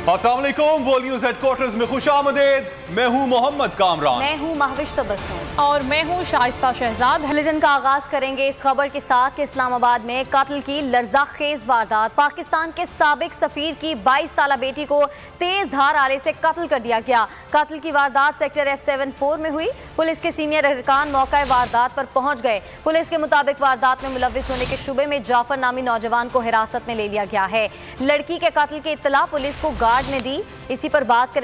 अस्सलाम वालेकुम, वो न्यूज़ हेडक्वार्टर्स में खुशामदीद। मैं हूँ मोहम्मद कामरान। मैं हूँ महविश तबस्सुम और मैं हूँ शाइस्ता शहजाद। बुलेटिन का आगाज करेंगे इस खबर के साथ कि इस्लामाबाद में कत्ल की लर्ज़ाखेज वारदात। पाकिस्तान के साबिक सफीर की 22 साला बेटी को तेज धार आले से कत्ल कर दिया गया। कत्ल की वारदात सेक्टर F74 में हुई। पुलिस के सीनियर अहलकार मौका वारदात पर पहुंच गए। पुलिस के मुताबिक वारदात में मुलव्विस होने के शुबे में जाफर नामी नौजवान को हिरासत में ले लिया गया है। लड़की के कत्ल की इत्तला पुलिस को गार्ड ने दी। इसी पर बात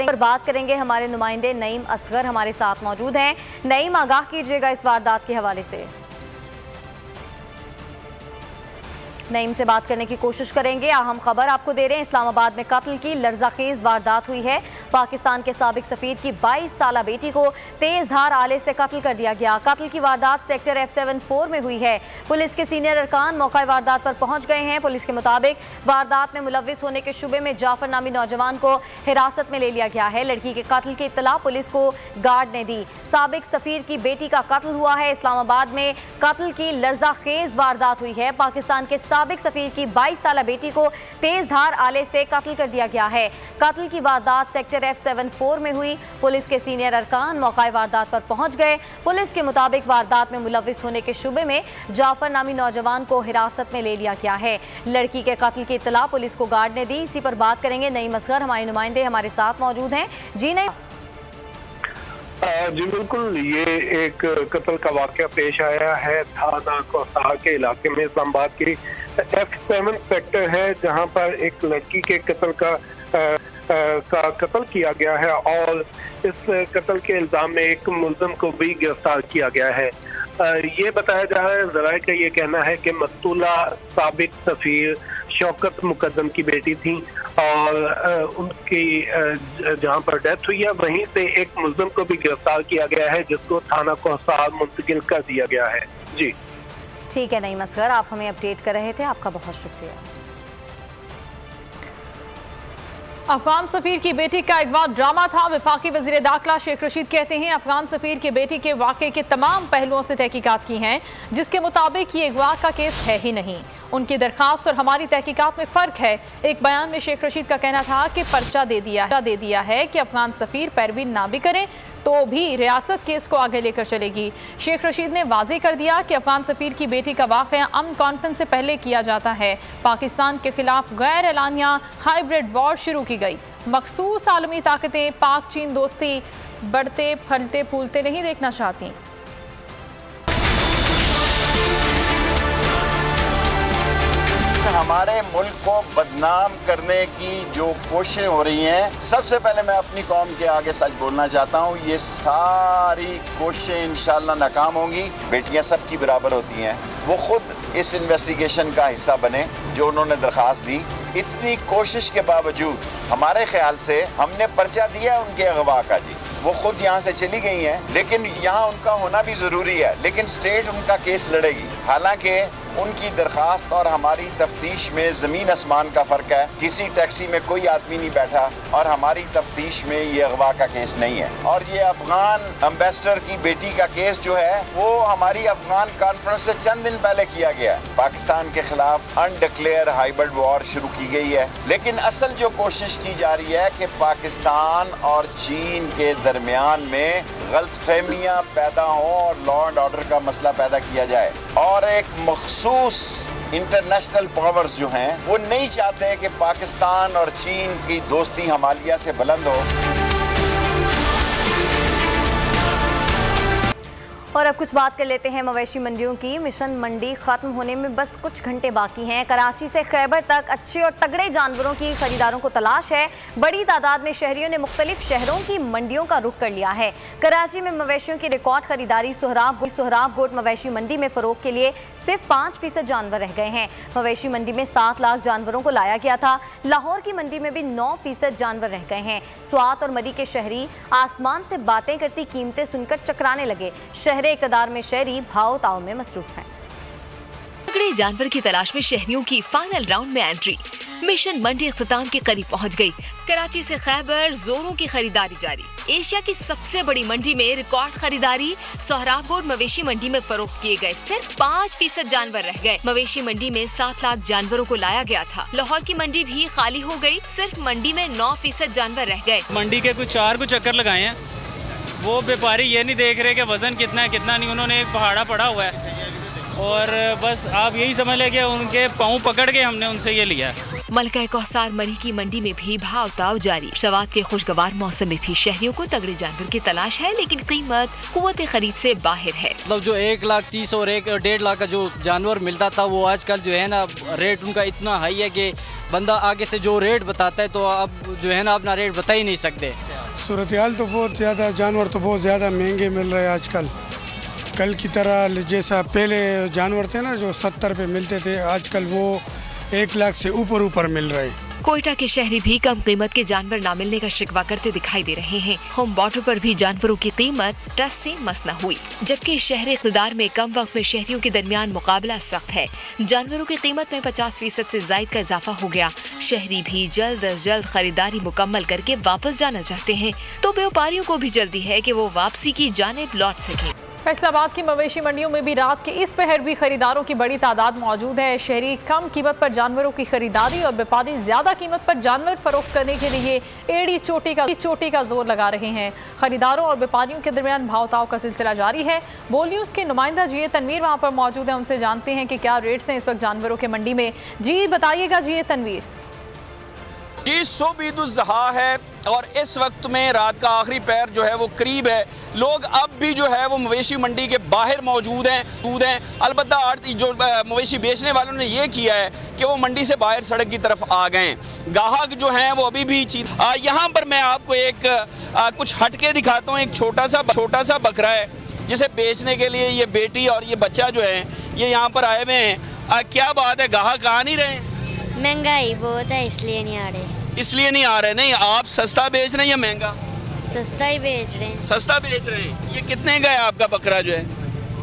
करेंगे हमारे नुमाइंदे नईम असगर हमारे साथ मौजूद हैं। नईम, आगाह कीजिएगा इस वारदात के हवाले से। नईम से बात करने की कोशिश करेंगे। अहम खबर आपको दे रहे हैं, इस्लामाबाद में कत्ल की लर्ज़ाखेज वारदात हुई है। पाकिस्तान के साबिक सफीर की 22 साला बेटी को तेज धार आले से कत्ल कर दिया गया। कत्ल की वारदात सेक्टर F74 में हुई है। पुलिस के सीनियर अरकान मौका वारदात पर पहुंच गए हैं। पुलिस के मुताबिक वारदात में मुलव्विस होने के शुबे में जाफर नामी नौजवान को हिरासत में ले लिया गया है। लड़की के कत्ल की इत्तला पुलिस को गार्ड ने दी। साबिक सफीर की बेटी का कत्ल हुआ है। इस्लामाबाद में कत्ल की लर्ज़ाखेज वारदात हुई है। पाकिस्तान के साबिक सफीर की 22 साला बेटी को तेज धार आले से कत्ल कर दिया गया है। कत्ल की वारदात सेक्टर F74 में हुई। पुलिस के सीनियर अरकान मौका वारदात पर पहुंच गए। पुलिस के मुताबिक वारदात में मुलव्विस होने के शुबे में जाफर नामी नौजवान को हिरासत में ले लिया गया है। लड़की के कत्ल की इत्तला पुलिस को गार्ड ने दी। इसी पर बात करेंगे नईम असगर हमारे नुमाइंदे हमारे साथ मौजूद हैं। जी नहीं जी बिल्कुल, ये एक कत्ल का वाक़या पेश आया है थाना कोसार के इलाके में। इस्लामाबाद की F7 सेक्टर है जहां पर एक लड़की के कत्ल का कत्ल किया गया है और इस कत्ल के इल्जाम में एक मुलजिम को भी गिरफ्तार किया गया है। ये बताया जा रहा है, ज़राए का ये कहना है कि मकतूला साबिक सफीर शौकत मुकद्दम की बेटी थी और उनकी जहां पर डेथ हुई है वहीं से एक मुलजिम को भी गिरफ्तार किया गया है जिसको थाना कोसार मुंतकिल कर दिया गया है। जी ठीक है नईम असगर, आप हमें अपडेट कर रहे थे, आपका बहुत शुक्रिया। अफगान सफीर की बेटी का अगवा ड्रामा था। वफाकी वज़ीर दाखिला शेख रशीद कहते हैं अफगान सफीर की बेटी के वाक़े के तमाम पहलुओं से तहकीकात की हैं, जिसके मुताबिक ये अगवा का केस है ही नहीं। उनकी दरखास्त और हमारी तहकीकात में फ़र्क है। एक बयान में शेख रशीद का कहना था कि पर्चा दे दिया है कि अफगान सफीर पैरवी ना भी करें तो भी रियासत केस को आगे लेकर चलेगी। शेख रशीद ने वाज़ेह कर दिया कि अफगान सफीर की बेटी का वाक़या अमन कॉन्फ्रेंस से पहले किया जाता है। पाकिस्तान के खिलाफ गैर एलानिया हाइब्रिड वॉर शुरू की गई। मखसूस आलमी ताकतें पाक चीन दोस्ती बढ़ते फलते फूलते नहीं देखना चाहती। हमारे मुल्क को बदनाम करने की जो कोशिशें हो रही हैं, सबसे पहले मैं अपनी कौम के आगे सच बोलना चाहता हूँ, ये सारी कोशिशें इंशाअल्लाह नाकाम होंगी। बेटियाँ सबकी बराबर होती हैं। वो खुद इस इन्वेस्टिगेशन का हिस्सा बने जो उन्होंने दरख्वास्त दी। इतनी कोशिश के बावजूद हमारे ख्याल से हमने पर्चा दिया उनके अगवा का। जी वो खुद यहाँ से चली गई हैं, लेकिन यहाँ उनका होना भी ज़रूरी है, लेकिन स्टेट उनका केस लड़ेगी। हालांकि उनकी दरख्वास्त और हमारी तफ्तीश में ज़मीन आसमान का फ़र्क है। किसी टैक्सी में कोई आदमी नहीं बैठा और हमारी तफ्तीश में ये अगवा का केस नहीं है। और ये अफगान एम्बेसडर की बेटी का केस जो है वो हमारी अफगान कॉन्फ्रेंस से चंद दिन पहले किया गया है। पाकिस्तान के खिलाफ अनडिक्लेयर हाइब्रिड वॉर शुरू की गई है, लेकिन असल जो कोशिश की जा रही है कि पाकिस्तान और चीन के दरमियान में गलतफहमियाँ पैदा हों और लॉ एंड ऑर्डर का मसला पैदा किया जाए। और एक मखसूस इंटरनेशनल पावर्स जो हैं वो नहीं चाहते कि पाकिस्तान और चीन की दोस्ती हिमालय से बुलंद हो। और अब कुछ बात कर लेते हैं मवेशी मंडियों की। मिशन मंडी खत्म होने में बस कुछ घंटे बाकी हैं। कराची से खैबर तक अच्छे और तगड़े जानवरों की खरीदारों को तलाश है। बड़ी तादाद में शहरियों ने मुख्तलिफ शहरों की मंडियों का रुख कर लिया है। कराची में मवेशियों की रिकॉर्ड खरीदारी। सोहराब गोट मवेशी मंडी में फरोख के लिए सिर्फ 5% जानवर रह गए हैं। मवेशी मंडी में 7 लाख जानवरों को लाया गया था। लाहौर की मंडी में भी 9% जानवर रह गए हैं। स्वात और मरी के शहरी आसमान से बातें करती कीमतें सुनकर चकराने लगे। शहरी इक़्तिदार में शहरी भाव ताव में मसरूफ हैं। तगड़े जानवर की तलाश में शहरियों की फाइनल राउंड में एंट्री। मिशन मंडी इख्तिताम के करीब पहुंच गई। कराची से खैबर जोरों की खरीदारी जारी। एशिया की सबसे बड़ी मंडी में रिकॉर्ड खरीदारी। सोहराबगोड मवेशी मंडी में फरोख्त किए गए सिर्फ 5% जानवर रह गए। मवेशी मंडी में 7 लाख जानवरों को लाया गया था। लाहौर की मंडी भी खाली हो गई, सिर्फ मंडी में 9% जानवर रह गए। मंडी के कुछ 4 चक्कर लगाए हैं, वो व्यापारी ये नहीं देख रहे कि वजन कितना है कितना नहीं, उन्होंने एक पहाड़ा पड़ा हुआ है और बस आप यही समझ लें कि उनके पाँव पकड़ के हमने उनसे ये लिया है। मलका कौसार मरी की मंडी में भी भाव ताव जारी। सवात के खुशगवार मौसम में भी शहरियों को तगड़े जानवर की तलाश है, लेकिन कीमत कुव्वत खरीद से बाहर है। मतलब जो 1,30,000 और 1.5 लाख का जो जानवर मिलता था, वो आजकल जो है ना रेट उनका इतना हाई है कि बंदा आगे से जो रेट बताता है तो अब जो है ना अपना रेट बता ही नहीं सकते। सूरत हाल तो बहुत ज़्यादा, जानवर तो बहुत ज़्यादा महंगे मिल रहे हैं आजकल। कल की तरह जैसा पहले जानवर थे ना जो 70 पे मिलते थे, आजकल वो 1 लाख से ऊपर मिल रहे हैं। कोयटा के शहरी भी कम कीमत के जानवर न मिलने का शिकवा करते दिखाई दे रहे हैं। होम बॉर्डर पर भी जानवरों की कीमत टस से मस न हुई, जबकि शहरी इक़्तिदार में कम वक्त में शहरियों के दरमियान मुकाबला सख्त है। जानवरों की कीमत में 50% से ज्यादा का इजाफा हो गया। शहरी भी जल्द अज जल्द खरीदारी मुकम्मल करके वापस जाना चाहते हैं, तो व्यापारियों को भी जल्दी है कि वो वापसी की जानिब लौट सकें। फैसलाबाद की मवेशी मंडियों में भी रात के इस पहर भी खरीदारों की बड़ी तादाद मौजूद है। शहरी कम कीमत पर जानवरों की खरीदारी और व्यापारी ज्यादा कीमत पर जानवर फरोख्त करने के लिए एड़ी चोटी का जोर लगा रहे हैं। खरीदारों और व्यापारियों के दरमियान भाव ताव का सिलसिला जारी है। बोल न्यूज़ के नुमाइंदा जी तनवीर वहाँ पर मौजूद है, उनसे जानते हैं कि क्या रेट्स हैं इस वक्त जानवरों के मंडी में। जी बताइएगा जी तनवीर। जी सुबह है और इस वक्त में रात का आखिरी पैर जो है वो करीब है। लोग अब भी जो है वो मवेशी मंडी के बाहर मौजूद हैं। अलबत्ता जो मवेशी बेचने वालों ने ये किया है कि वो मंडी से बाहर सड़क की तरफ आ गए। गाहक जो हैं वो अभी भी यहाँ पर मैं आपको एक कुछ हटके दिखाता हूँ। एक छोटा सा बकरा है जिसे बेचने के लिए ये बेटी और ये बच्चा जो है ये यहाँ पर आए हुए हैं। क्या बात है, गाहक आ नहीं रहे? महंगाई बहुत है इसलिए नहीं आ रहे। इसलिए नहीं आ रहे? नहीं, आप सस्ता बेच रहे हैं या महंगा? सस्ता ही बेच रहे हैं। सस्ता बेच रहे हैं। ये कितने का है आपका बकरा जो है?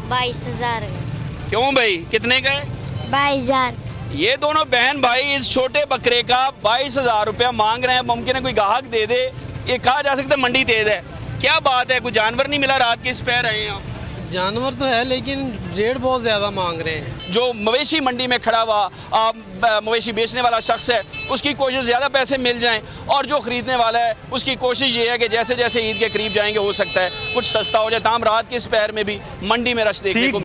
22,000 का। क्यों भाई, कितने का है? 22,000। ये दोनों बहन भाई इस छोटे बकरे का 22,000 रुपया मांग रहे हैं। मुमकिन है कोई ग्राहक दे दे, ये कहा जा सकता है मंडी तेज है। क्या बात है, कोई जानवर नहीं मिला? रात के इस पैर रहे हैं आप? जानवर तो है लेकिन रेट बहुत ज़्यादा मांग रहे हैं। जो मवेशी मंडी में खड़ा हुआ मवेशी बेचने वाला शख्स है उसकी कोशिश ज़्यादा पैसे मिल जाएं, और जो ख़रीदने वाला है उसकी कोशिश ये है कि जैसे जैसे ईद के करीब जाएंगे हो सकता है कुछ सस्ता हो जाए। ताम रात के इस पैर में भी मंडी में रश देखने को